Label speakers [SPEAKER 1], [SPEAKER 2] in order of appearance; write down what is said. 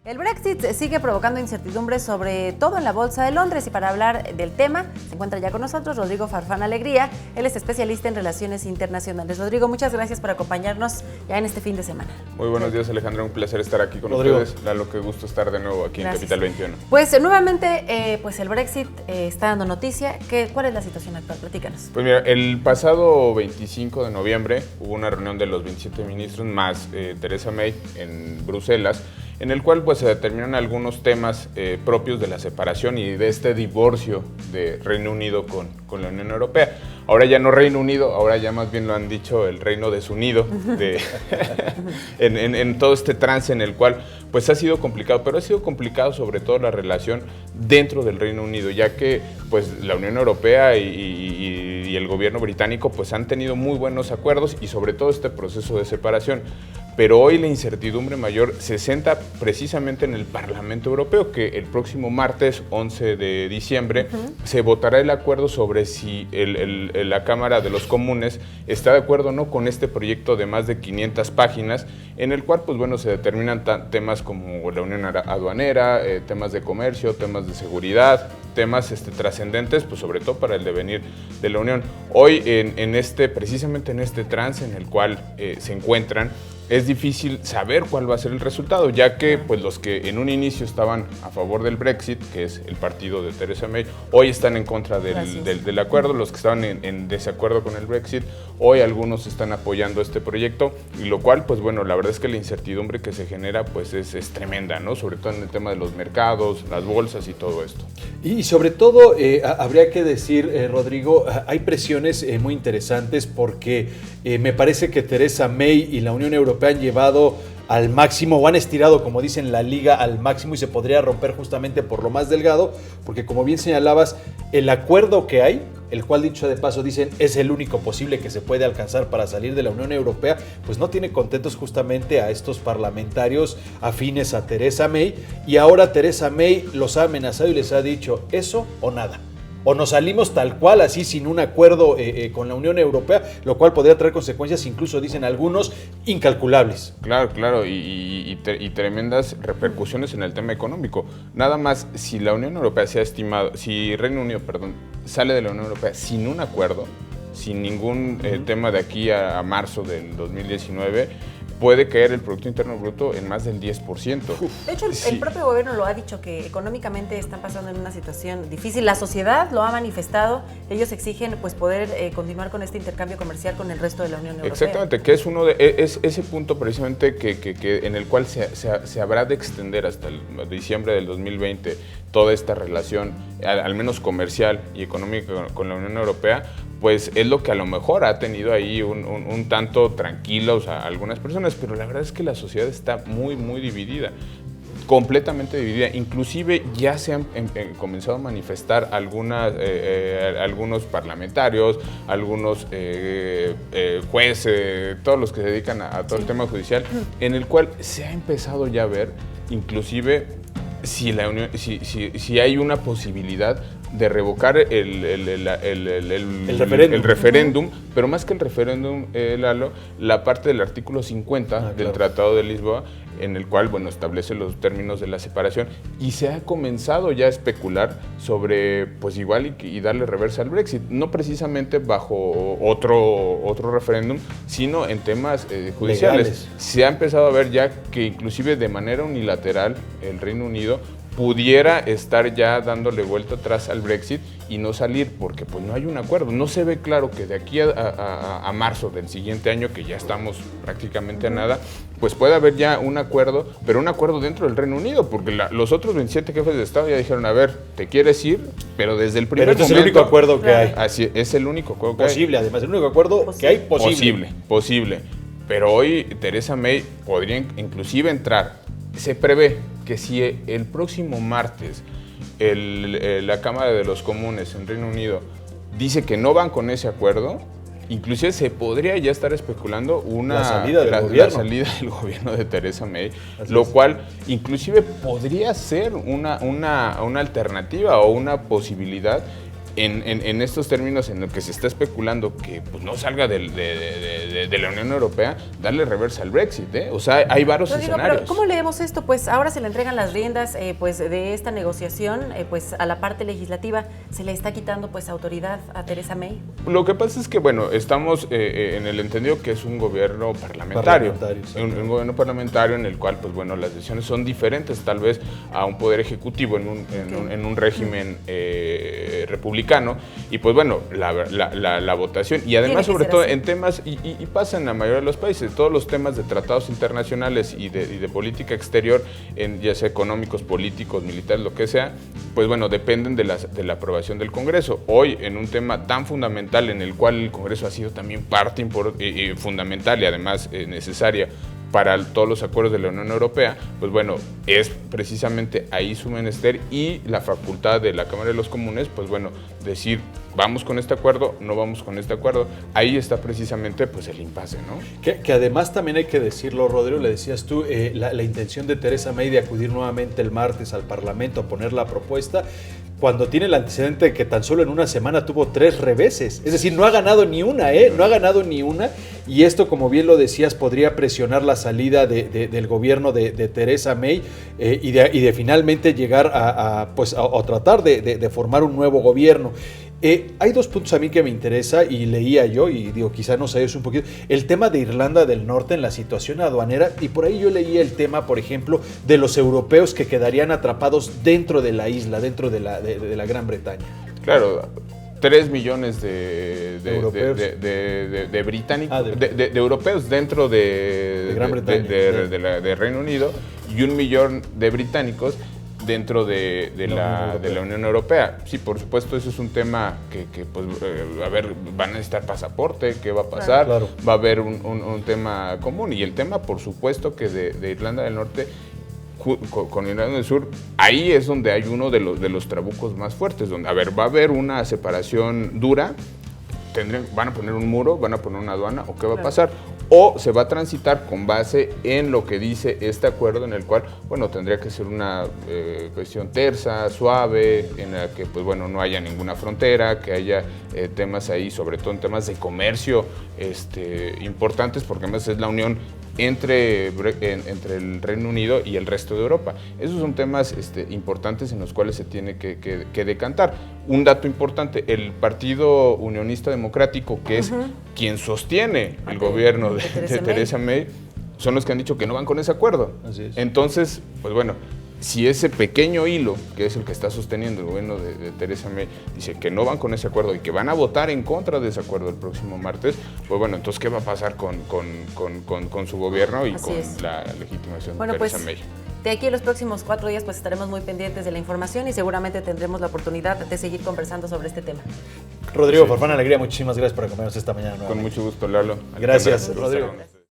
[SPEAKER 1] El Brexit sigue provocando incertidumbre sobre todo en la Bolsa de Londres y para hablar del tema se encuentra ya con nosotros Rodrigo Farfán Alegría. Él es especialista en relaciones internacionales. Rodrigo, muchas gracias por acompañarnos ya en este fin de semana.
[SPEAKER 2] Muy buenos días, Alejandra. Un placer estar aquí con
[SPEAKER 3] Rodrigo.
[SPEAKER 2] ustedes. Lalo, qué gusto estar de nuevo aquí
[SPEAKER 1] Gracias.
[SPEAKER 2] en Capital 21.
[SPEAKER 1] Pues nuevamente, pues el Brexit está dando noticia. ¿Cuál es la situación actual? Platícanos.
[SPEAKER 2] Pues mira, el pasado 25 de noviembre hubo una reunión de los 27 ministros más Theresa May en Bruselas, en el cual pues se determinan algunos temas propios de la separación y de este divorcio de Reino Unido con la Unión Europea. Ahora ya no Reino Unido, ahora ya más bien lo han dicho el Reino Desunido, en todo este trance en el cual pues ha sido complicado, pero ha sido complicado sobre todo la relación dentro del Reino Unido, ya que pues la Unión Europea y el gobierno británico pues han tenido muy buenos acuerdos y sobre todo este proceso de separación. Pero hoy la incertidumbre mayor se centra precisamente en el Parlamento Europeo, que el próximo martes 11 de diciembre se votará el acuerdo sobre si la Cámara de los Comunes está de acuerdo o no con este proyecto de más de 500 páginas, en el cual pues bueno se determinan temas como la unión aduanera, temas de comercio, temas de seguridad, temas trascendentes, pues sobre todo para el devenir de la Unión. Hoy precisamente en este trance en el cual se encuentran, es difícil saber cuál va a ser el resultado, ya que pues, los que en un inicio estaban a favor del Brexit, que es el partido de Theresa May, hoy están en contra del acuerdo. Los que estaban en desacuerdo con el Brexit, hoy algunos están apoyando este proyecto, y lo cual, pues bueno, la verdad es que la incertidumbre que se genera pues es tremenda, ¿no? Sobre todo en el tema de los mercados, las bolsas y todo esto.
[SPEAKER 3] Y sobre todo, habría que decir, Rodrigo, hay presiones muy interesantes porque me parece que Theresa May y la Unión Europea han llevado al máximo o han estirado, como dicen, la liga al máximo y se podría romper justamente por lo más delgado, porque como bien señalabas, el acuerdo que hay, el cual dicho de paso dicen es el único posible que se puede alcanzar para salir de la Unión Europea, pues no tiene contentos justamente a estos parlamentarios afines a Theresa May, y ahora Theresa May los ha amenazado y les ha dicho eso o nada. O nos salimos tal cual, así sin un acuerdo con la Unión Europea, lo cual podría traer consecuencias, incluso dicen algunos, incalculables.
[SPEAKER 2] Claro, y tremendas repercusiones en el tema económico. Nada más, si la Unión Europea se ha estimado, si Reino Unido, sale de la Unión Europea sin un acuerdo, sin ningún tema de aquí a marzo del 2019, puede caer el Producto Interno Bruto en más del 10%.
[SPEAKER 1] De hecho, el propio gobierno lo ha dicho, que económicamente están pasando en una situación difícil. La sociedad lo ha manifestado. Ellos exigen pues poder continuar con este intercambio comercial con el resto de la Unión Europea.
[SPEAKER 2] Exactamente, que es ese punto precisamente que en el cual se habrá de extender hasta el diciembre del 2020 toda esta relación, al menos comercial y económica con la Unión Europea, pues es lo que a lo mejor ha tenido ahí un tanto tranquilos a algunas personas, pero la verdad es que la sociedad está muy, muy dividida, completamente dividida. Inclusive ya se han comenzado a manifestar algunos parlamentarios, algunos jueces, todos los que se dedican a todo el tema judicial, en el cual se ha empezado ya a ver, inclusive, si hay una posibilidad de revocar el referéndum, pero más que el referéndum, Lalo, la parte del artículo 50 del Tratado de Lisboa, en el cual, bueno, establece los términos de la separación, y se ha comenzado ya a especular sobre, pues igual y darle reversa al Brexit, no precisamente bajo otro referéndum, sino en temas judiciales. Legales. Se ha empezado a ver ya que inclusive de manera unilateral el Reino Unido pudiera estar ya dándole vuelta atrás al Brexit y no salir, porque pues no hay un acuerdo. No se ve claro que de aquí a marzo del siguiente año, que ya estamos prácticamente a nada, pues puede haber ya un acuerdo, pero un acuerdo dentro del Reino Unido, porque los otros 27 jefes de Estado ya dijeron, a ver, te quieres ir, pero desde el primer momento...
[SPEAKER 3] Pero este es el único acuerdo que hay.
[SPEAKER 2] Así es, el único acuerdo
[SPEAKER 3] posible, además, el único acuerdo que hay
[SPEAKER 2] posible. Pero hoy Theresa May podría inclusive entrar. Se prevé que si el próximo martes la Cámara de los Comunes en Reino Unido dice que no van con ese acuerdo, inclusive se podría ya estar especulando la salida del gobierno de Theresa May, lo cual inclusive podría ser una alternativa o una posibilidad en estos términos en los que se está especulando que pues, no salga de la Unión Europea, darle reversa al Brexit, ¿eh? O sea, hay varios escenarios.
[SPEAKER 1] Pero ¿cómo leemos esto? Pues ahora se le entregan las riendas pues, de esta negociación pues, a la parte legislativa. ¿Se le está quitando pues, autoridad a Theresa May?
[SPEAKER 2] Lo que pasa es que, bueno, estamos en el entendido que es un gobierno parlamentario.
[SPEAKER 3] Sí.
[SPEAKER 2] Un gobierno parlamentario en el cual, pues bueno, las decisiones son diferentes tal vez a un poder ejecutivo en un régimen republicano. Y pues bueno, la votación, y además sobre todo en temas, y pasa en la mayoría de los países, todos los temas de tratados internacionales y de política exterior, ya sea económicos, políticos, militares, lo que sea, pues bueno, dependen de la aprobación del Congreso. Hoy, en un tema tan fundamental en el cual el Congreso ha sido también parte fundamental y además necesaria para todos los acuerdos de la Unión Europea, pues bueno, es precisamente ahí su menester y la facultad de la Cámara de los Comunes, pues bueno, decir, vamos con este acuerdo, no vamos con este acuerdo. Ahí está precisamente pues el impasse, ¿no?
[SPEAKER 3] Que además también hay que decirlo, Rodrigo, le decías tú, la intención de Theresa May de acudir nuevamente el martes al Parlamento a poner la propuesta, cuando tiene el antecedente de que tan solo en una semana tuvo 3 reveses. Es decir, no ha ganado ni una, no ha ganado ni una. Y esto, como bien lo decías, podría presionar la salida del gobierno de Theresa May y de finalmente llegar a tratar de formar un nuevo gobierno. Hay 2 puntos a mí que me interesa y leía yo y digo, quizá nos ayudes un poquito, el tema de Irlanda del Norte en la situación aduanera, y por ahí yo leía el tema, por ejemplo, de los europeos que quedarían atrapados dentro de la isla, dentro de la Gran Bretaña.
[SPEAKER 2] Claro, 3 millones de británicos, de europeos dentro de
[SPEAKER 3] Gran Bretaña,
[SPEAKER 2] de Reino Unido, y 1 millón de británicos dentro de la Unión Europea. Sí, por supuesto, eso es un tema que pues, a ver, van a necesitar pasaporte, ¿qué va a pasar?
[SPEAKER 3] Claro.
[SPEAKER 2] Va a haber un tema común, y el tema, por supuesto, que de Irlanda del Norte con Irlanda del Sur, ahí es donde hay uno de los trabucos más fuertes, donde, a ver, va a haber una separación dura, van a poner un muro, van a poner una aduana, ¿o qué va a pasar? O se va a transitar con base en lo que dice este acuerdo, en el cual, bueno, tendría que ser una cuestión tersa, suave, en la que, pues bueno, no haya ninguna frontera, que haya temas ahí, sobre todo en temas de comercio importantes, porque además es la unión entre el Reino Unido y el resto de Europa. Esos son temas importantes en los cuales se tiene que decantar. Un dato importante, el Partido Unionista Democrático, que es quien sostiene el gobierno de Theresa May, son los que han dicho que no van con ese acuerdo.
[SPEAKER 3] Así es.
[SPEAKER 2] Entonces, pues bueno, si ese pequeño hilo, que es el que está sosteniendo el gobierno de Theresa May, dice que no van con ese acuerdo y que van a votar en contra de ese acuerdo el próximo martes, pues bueno, entonces, ¿qué va a pasar con su gobierno y
[SPEAKER 1] Así
[SPEAKER 2] con
[SPEAKER 1] es.
[SPEAKER 2] la legitimación
[SPEAKER 1] Bueno,
[SPEAKER 2] de Theresa
[SPEAKER 1] pues,
[SPEAKER 2] May?
[SPEAKER 1] de aquí a los próximos 4 días pues estaremos muy pendientes de la información y seguramente tendremos la oportunidad de seguir conversando sobre este tema.
[SPEAKER 3] Rodrigo Farfán Alegría, muchísimas gracias por acompañarnos esta mañana nuevamente.
[SPEAKER 2] Con mucho gusto, Lalo.
[SPEAKER 3] Gracias,
[SPEAKER 2] Alejandra,
[SPEAKER 3] Rodrigo.
[SPEAKER 2] Gracias.